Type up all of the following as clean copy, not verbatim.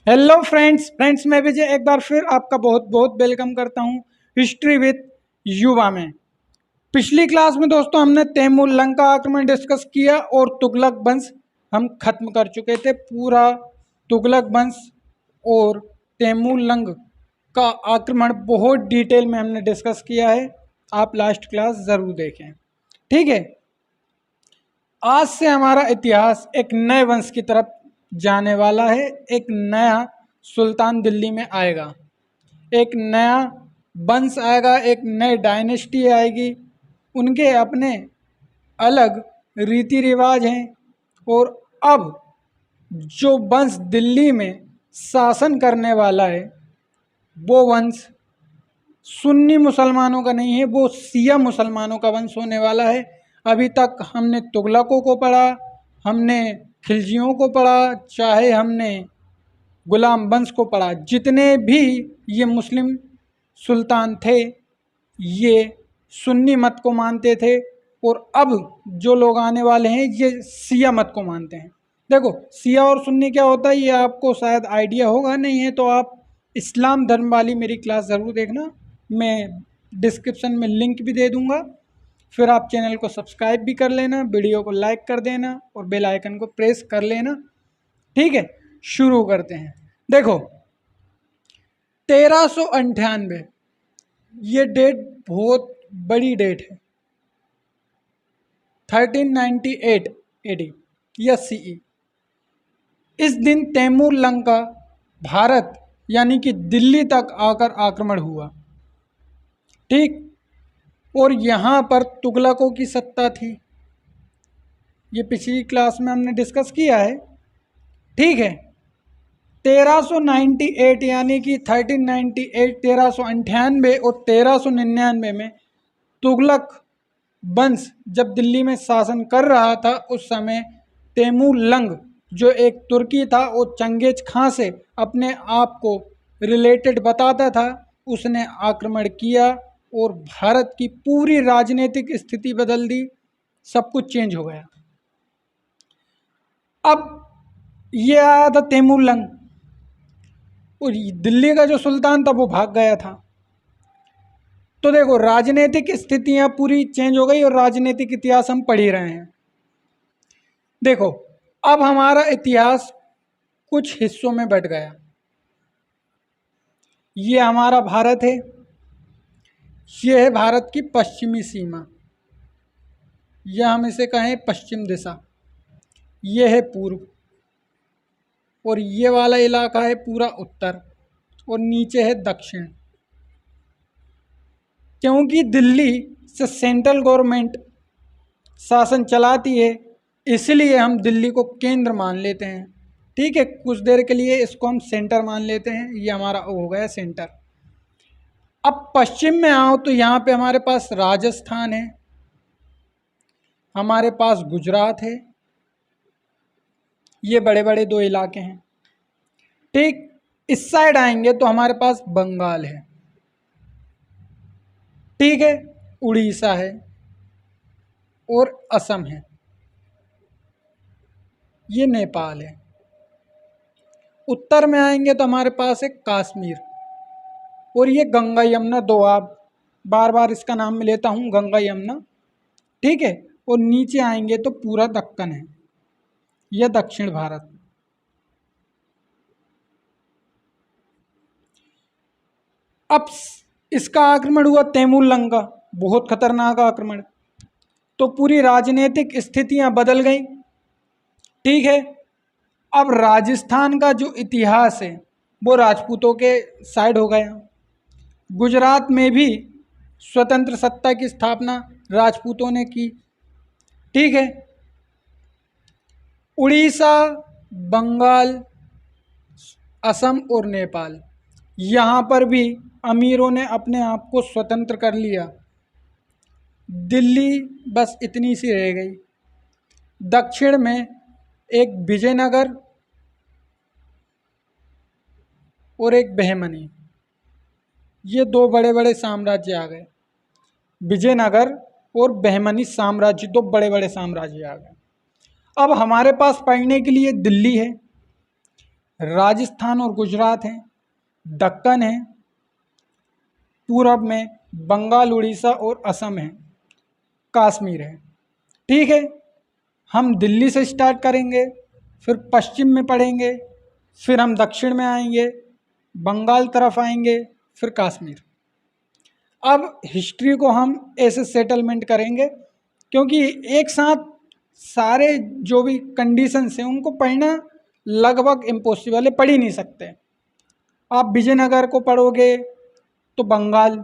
Hello friends मैं विजय एक बार फिर आपका बहुत बहुत वेलकम करता हूं हिस्ट्री विद युवा में। पिछली क्लास में दोस्तों हमने तैमूर लंग का आक्रमण डिस्कस किया और तुगलक वंश हम खत्म कर चुके थे। पूरा तुगलक वंश और तैमूर लंग का आक्रमण बहुत डिटेल में हमने डिस्कस किया है। आप लास्ट क्लास ज़रूर देखें, ठीक है। आज से हमारा इतिहास एक नए वंश की तरफ जाने वाला है। एक नया सुल्तान दिल्ली में आएगा, एक नया वंश आएगा, एक नई डायनेस्टी आएगी। उनके अपने अलग रीति रिवाज हैं और अब जो वंश दिल्ली में शासन करने वाला है वो वंश सुन्नी मुसलमानों का नहीं है, वो शिया मुसलमानों का वंश होने वाला है। अभी तक हमने तुगलकों को पढ़ा, हमने खिलजियों को पढ़ा, चाहे हमने गुलाम वंश को पढ़ा। जितने भी ये मुस्लिम सुल्तान थे ये सुन्नी मत को मानते थे और अब जो लोग आने वाले हैं ये शिया मत को मानते हैं। देखो शिया और सुन्नी क्या होता है ये आपको शायद आइडिया होगा, नहीं है तो आप इस्लाम धर्म वाली मेरी क्लास ज़रूर देखना, मैं डिस्क्रिप्शन में लिंक भी दे दूंगा। फिर आप चैनल को सब्सक्राइब भी कर लेना, वीडियो को लाइक कर देना और बेल आइकन को प्रेस कर लेना, ठीक है। शुरू करते हैं। देखो 1398 ये डेट बहुत बड़ी डेट है। 1398 एडी या सीई। इस दिन तैमूर लंग का भारत यानी कि दिल्ली तक आकर आक्रमण हुआ, ठीक। और यहाँ पर तुगलकों की सत्ता थी, ये पिछली क्लास में हमने डिस्कस किया है, ठीक है। 1398 यानी कि 1398 1398 और 1399 में तुगलक वंश जब दिल्ली में शासन कर रहा था उस समय तैमूर लंग जो एक तुर्की था वो चंगेज खां से अपने आप को रिलेटेड बताता था, उसने आक्रमण किया और भारत की पूरी राजनीतिक स्थिति बदल दी, सब कुछ चेंज हो गया। अब ये आया था तैमूर लंग और दिल्ली का जो सुल्तान था वो भाग गया था। तो देखो राजनीतिक स्थितियां पूरी चेंज हो गई और राजनीतिक इतिहास हम पढ़ ही रहे हैं। देखो अब हमारा इतिहास कुछ हिस्सों में बट गया। ये हमारा भारत है, ये है भारत की पश्चिमी सीमा, या हम इसे कहें पश्चिम दिशा। ये है पूर्व और ये वाला इलाका है पूरा उत्तर और नीचे है दक्षिण। क्योंकि दिल्ली से सेंट्रल गवर्नमेंट शासन चलाती है इसलिए हम दिल्ली को केंद्र मान लेते हैं, ठीक है। कुछ देर के लिए इसको हम सेंटर मान लेते हैं, ये हमारा हो गया सेंटर। अब पश्चिम में आओ तो यहाँ पे हमारे पास राजस्थान है, हमारे पास गुजरात है, ये बड़े बड़े दो इलाके हैं, ठीक। इस साइड आएंगे तो हमारे पास बंगाल है, ठीक है, उड़ीसा है और असम है, ये नेपाल है। उत्तर में आएंगे तो हमारे पास है कश्मीर और ये गंगा यमुना दो, आप बार बार इसका नाम में लेता हूँ गंगा यमुना, ठीक है। और नीचे आएंगे तो पूरा दक्कन है, यह दक्षिण भारत। अब इसका आक्रमण हुआ तैमूर लंग का, बहुत खतरनाक आक्रमण, तो पूरी राजनीतिक स्थितियां बदल गई, ठीक है। अब राजस्थान का जो इतिहास है वो राजपूतों के साइड हो गया। गुजरात में भी स्वतंत्र सत्ता की स्थापना राजपूतों ने की, ठीक है। उड़ीसा, बंगाल, असम और नेपाल, यहाँ पर भी अमीरों ने अपने आप को स्वतंत्र कर लिया। दिल्ली बस इतनी सी रह गई। दक्षिण में एक विजयनगर और एक बहमनी, ये दो बड़े बड़े साम्राज्य आ गए। विजयनगर और बहमनी साम्राज्य, दो बड़े बड़े साम्राज्य आ गए। अब हमारे पास पढ़ने के लिए दिल्ली है, राजस्थान और गुजरात है, दक्कन है, पूरब में बंगाल, उड़ीसा और असम है, कश्मीर है। ठीक है, हम दिल्ली से स्टार्ट करेंगे, फिर पश्चिम में पढ़ेंगे, फिर हम दक्षिण में आएंगे, बंगाल तरफ आएंगे, फिर कश्मीर। अब हिस्ट्री को हम ऐसे सेटलमेंट करेंगे, क्योंकि एक साथ सारे जो भी कंडीशंस हैं उनको पढ़ना लगभग इम्पॉसिबल है, पढ़ ही नहीं सकते। आप विजयनगर को पढ़ोगे तो बंगाल,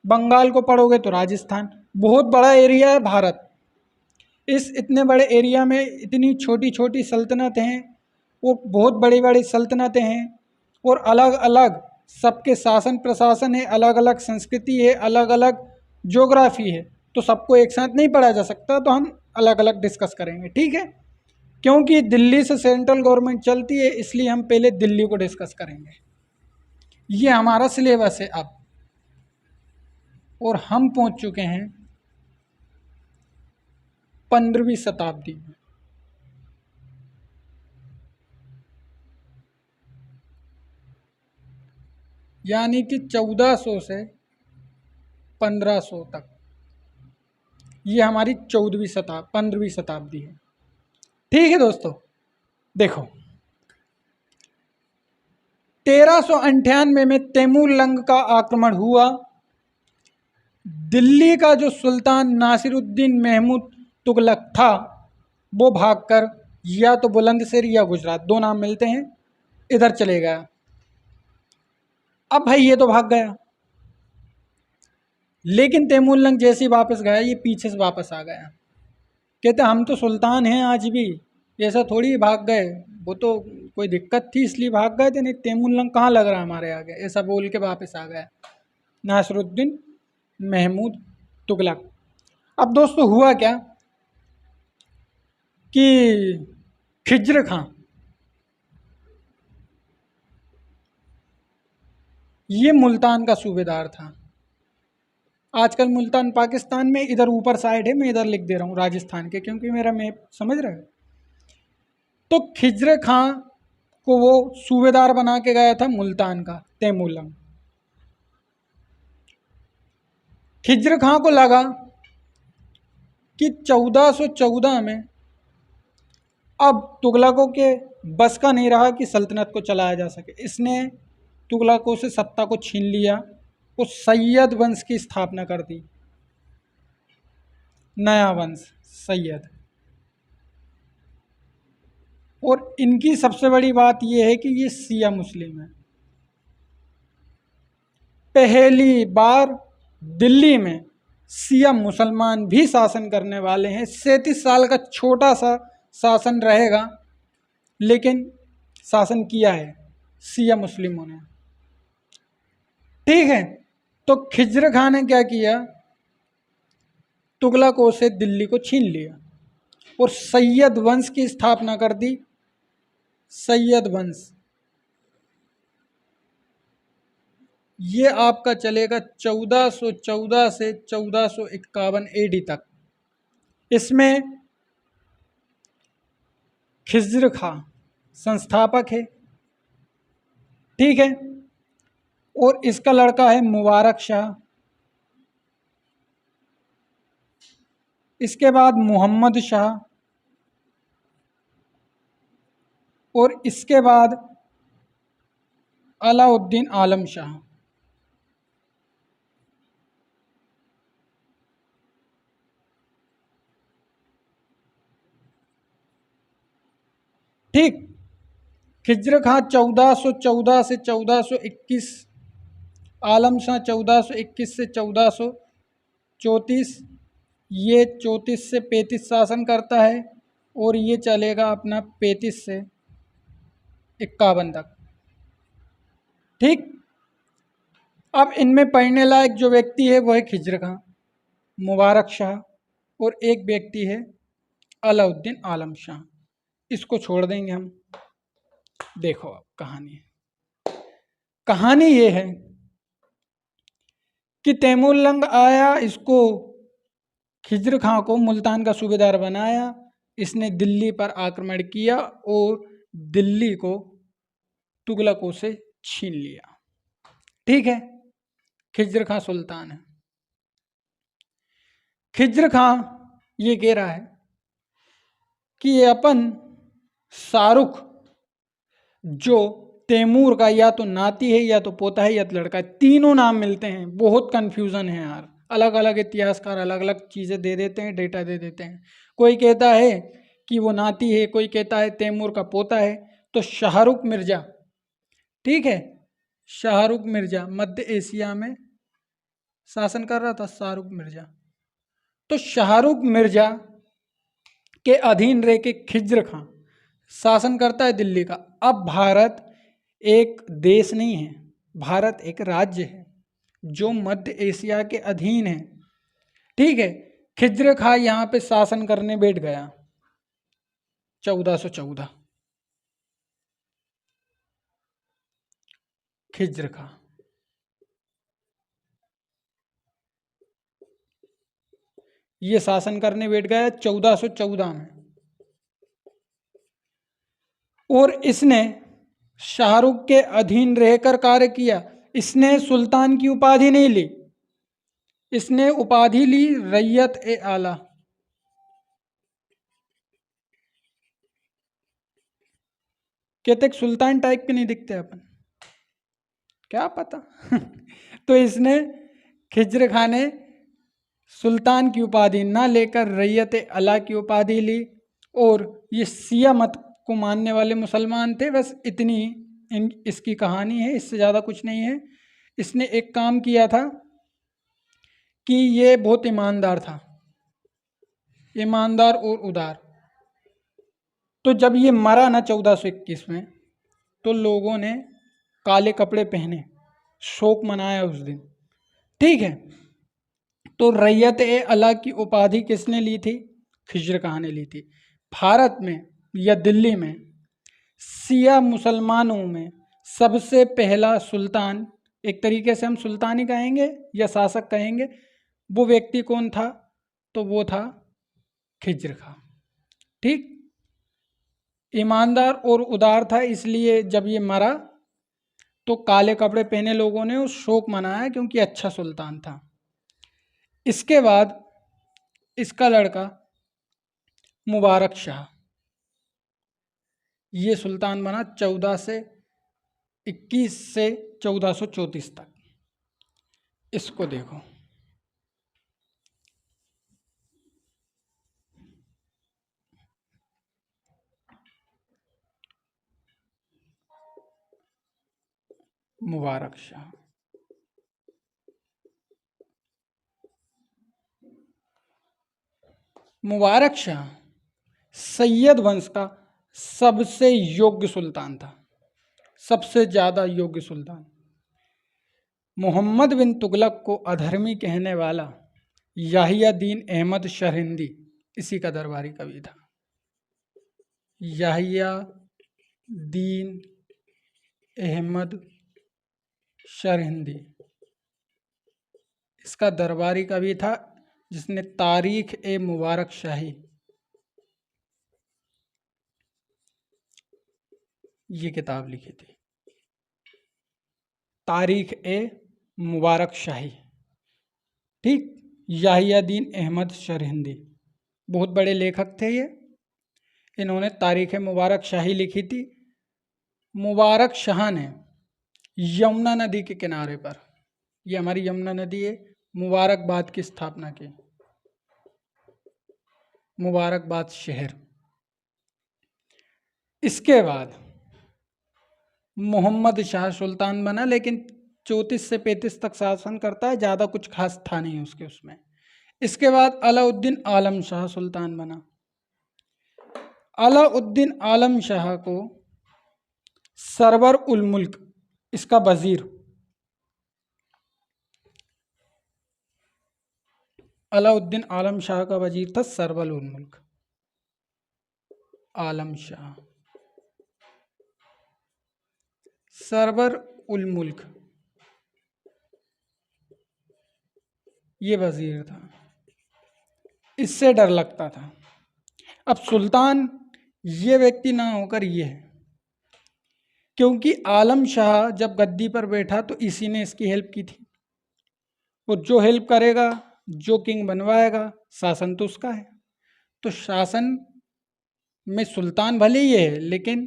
बंगाल को पढ़ोगे तो राजस्थान। बहुत बड़ा एरिया है भारत। इस इतने बड़े एरिया में इतनी छोटी छोटी सल्तनत हैं, वो बहुत बड़ी बड़ी सल्तनतें हैं, और अलग अलग सबके शासन प्रशासन है, अलग अलग संस्कृति है, अलग अलग ज्योग्राफी है, तो सबको एक साथ नहीं पढ़ा जा सकता, तो हम अलग अलग डिस्कस करेंगे। ठीक है, क्योंकि दिल्ली से सेंट्रल गवर्नमेंट चलती है, इसलिए हम पहले दिल्ली को डिस्कस करेंगे। ये हमारा सिलेबस है अब, और हम पहुंच चुके हैं 15वीं शताब्दी में। यानी कि 1400 से 1500 तक, ये हमारी 15वीं शताब्दी है। ठीक है दोस्तों, देखो 1398 में तैमूर लंग का आक्रमण हुआ। दिल्ली का जो सुल्तान नासिरुद्दीन महमूद तुगलक था, वो भागकर या तो बुलंदशहर या गुजरात, दो नाम मिलते हैं, इधर चले गया। अब भाई ये तो भाग गया, लेकिन तैमूर लंग जैसे ही वापस गया, ये पीछे से वापस आ गया। कहते हम तो सुल्तान हैं आज भी, ऐसा थोड़ी भाग गए, वो तो कोई दिक्कत थी इसलिए भाग गए थे, नहीं तैमूर लंग कहाँ लग रहा हमारे आगे, ऐसा बोल के वापस आ गया नासिरुद्दीन महमूद तुगलक। अब दोस्तों हुआ क्या कि खिज्र खां, ये मुल्तान का सूबेदार था। आजकल मुल्तान पाकिस्तान में इधर ऊपर साइड है, मैं इधर लिख दे रहा हूँ राजस्थान के, क्योंकि मेरा मैप समझ रहे हो। तो खिज्र खां को वो सूबेदार बना के गया था मुल्तान का, तैमूर लंग। खिज्र खां को लगा कि 1414 में अब तुगलकों के बस का नहीं रहा कि सल्तनत को चलाया जा सके। इसने तुगलकों से सत्ता को छीन लिया और सैयद वंश की स्थापना कर दी, नया वंश सैयद। और इनकी सबसे बड़ी बात यह है कि ये शिया मुस्लिम है। पहली बार दिल्ली में शिया मुसलमान भी शासन करने वाले हैं। 37 साल का छोटा सा शासन रहेगा, लेकिन शासन किया है शिया मुस्लिमों ने। ठीक है, तो खिज्र खां ने क्या किया, तुगलकों से दिल्ली को छीन लिया और सैयद वंश की स्थापना कर दी। सैयद वंश ये आपका चलेगा 1414 से 1451 AD तक। इसमें खिज्र खां संस्थापक है। ठीक है, और इसका लड़का है मुबारक शाह, इसके बाद मोहम्मद शाह, और इसके बाद अलाउद्दीन आलम शाह। ठीक, खिज्र खां 1414 से 1421, आलम शाह 1421 से 1434, ये 34 से 35 शासन करता है, और ये चलेगा अपना 35 से 51 तक। ठीक, अब इनमें पढ़ने लायक जो व्यक्ति है वो है खिज्र खां, मुबारक शाह, और एक व्यक्ति है अलाउद्दीन आलम शाह। इसको छोड़ देंगे हम। देखो अब कहानी ये है कि तैमूर लंग आया, इसको खिज्र खां को मुल्तान का सूबेदार बनाया, इसने दिल्ली पर आक्रमण किया और दिल्ली को तुगलकों से छीन लिया। ठीक है, खिज्र खां सुल्तान है। खिज्र खां ये कह रहा है कि ये अपन शाहरुख जो तैमूर का या तो नाती है या तो पोता है या तो लड़का है, तीनों नाम मिलते हैं। बहुत कंफ्यूजन है यार, अलग अलग इतिहासकार अलग अलग चीज़ें दे देते हैं, डेटा दे देते हैं। कोई कहता है कि वो नाती है, कोई कहता है तैमूर का पोता है। तो शाहरुख मिर्जा, ठीक है, शाहरुख मिर्जा मध्य एशिया में शासन कर रहा था, शाहरुख मिर्जा। तो शाहरुख मिर्जा के अधीन रह के खिज्र खां शासन करता है दिल्ली का। अब भारत एक देश नहीं है, भारत एक राज्य है जो मध्य एशिया के अधीन है। ठीक है, खिज्र खां यहाँ पे शासन करने बैठ गया 1414। खिज्र खां ये शासन करने बैठ गया 1414 में। और इसने शाहरुख के अधीन रहकर कार्य किया। इसने सुल्तान की उपाधि नहीं ली, इसने उपाधि ली रैयत ए आला। कहते सुल्तान टाइप के नहीं दिखते अपन, क्या पता तो इसने खिज्र खां ने सुल्तान की उपाधि ना लेकर रैयत ए आला की उपाधि ली। और ये सिया मत को मानने वाले मुसलमान थे। बस इतनी इसकी कहानी है, इससे ज़्यादा कुछ नहीं है। इसने एक काम किया था कि ये बहुत ईमानदार था, ईमानदार और उदार। तो जब ये मरा ना 1421 में, तो लोगों ने काले कपड़े पहने, शोक मनाया उस दिन। ठीक है, तो रैयत ए अला की उपाधि किसने ली थी? खिज्र खां ने ली थी। भारत में या दिल्ली में सिया मुसलमानों में सबसे पहला सुल्तान, एक तरीके से हम सुल्तान ही कहेंगे या शासक कहेंगे, वो व्यक्ति कौन था? तो वो था खिज्र खां। ठीक, ईमानदार और उदार था, इसलिए जब ये मरा तो काले कपड़े पहने लोगों ने उस शोक मनाया, क्योंकि अच्छा सुल्तान था। इसके बाद इसका लड़का मुबारक शाह, ये सुल्तान बना 1421 से 1434 तक। इसको देखो, मुबारक शाह। मुबारक शाह सैयद वंश का सबसे योग्य सुल्तान था, सबसे ज़्यादा योग्य सुल्तान। मोहम्मद बिन तुगलक को अधर्मी कहने वाला याहिया दीन अहमद शरहिंदी इसी का दरबारी कवि था। याहिया दीन अहमद शरहिंदी इसका दरबारी कवि था, जिसने तारीख ए मुबारक शाही ये किताब लिखी थी। तारीख ए मुबारक शाही, ठीक, याहिया दीन अहमद शरहिंदी बहुत बड़े लेखक थे ये। इन्होंने तारीख ए मुबारक शाही लिखी थी। मुबारक शाह ने यमुना नदी के किनारे पर, ये हमारी यमुना नदी है, मुबारकबाद की स्थापना की, मुबारकबाद शहर। इसके बाद मोहम्मद शाह सुल्तान बना, लेकिन 34 से 35 तक शासन करता है, ज़्यादा कुछ खास था नहीं उसके उसमें। इसके बाद अलाउद्दीन आलम शाह सुल्तान बना। अलाउद्दीन आलम शाह को सरवर उल मुल्क, इसका वजीर, अलाउद्दीन आलम शाह का वजीर था सरवर उल मुल्क आलम शाह। सरवर उल मुल्क ये वजीर था, इससे डर लगता था। अब सुल्तान ये व्यक्ति ना होकर ये है, क्योंकि आलम शाह जब गद्दी पर बैठा तो इसी ने इसकी हेल्प की थी, और जो हेल्प करेगा, जो किंग बनवाएगा, शासन तो उसका है। तो शासन में सुल्तान भले ही है, लेकिन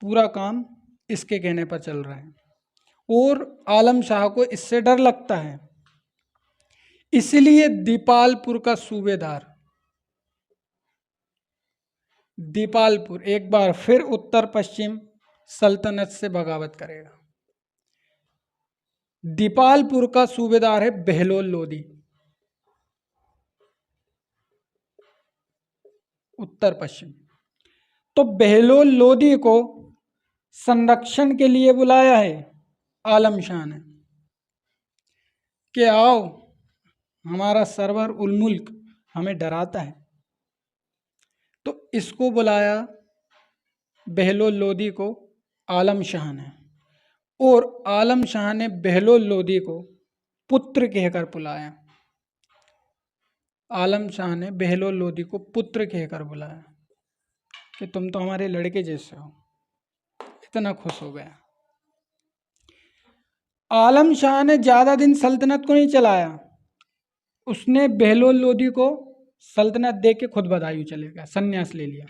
पूरा काम इसके कहने पर चल रहा है, और आलम शाह को इससे डर लगता है। इसलिए दीपालपुर का सूबेदार, दीपालपुर एक बार फिर उत्तर पश्चिम सल्तनत से बगावत करेगा। दीपालपुर का सूबेदार है बहलोल लोदी, उत्तर पश्चिम। तो बहलोल लोदी को संरक्षण के लिए बुलाया है आलम शाह ने कि आओ, हमारा सरवर उल मुल्क हमें डराता है। तो इसको बुलाया बहलोल लोदी को आलम शाह ने, और आलम शाह ने बहलोल लोदी को पुत्र कहकर बुलाया। आलम शाह ने बहलोल लोदी को पुत्र कहकर बुलाया कि तुम तो हमारे लड़के जैसे हो। इतना खुश हो गया। आलम शाह ने ज्यादा दिन सल्तनत को नहीं चलाया, उसने बहलोल लोदी को सल्तनत दे के खुद बदायूं चले गया, संन्यास ले लिया।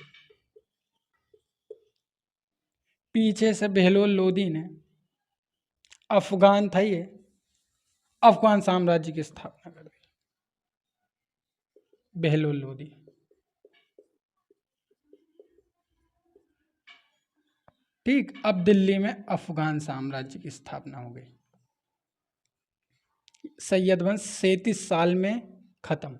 पीछे से बहलोल लोदी ने, अफगान था ये, अफगान साम्राज्य की स्थापना कर दी। बहलोल लोदी ठीक, अब दिल्ली में अफगान साम्राज्य की स्थापना हो गई। सैयद वंश 37 साल में खत्म।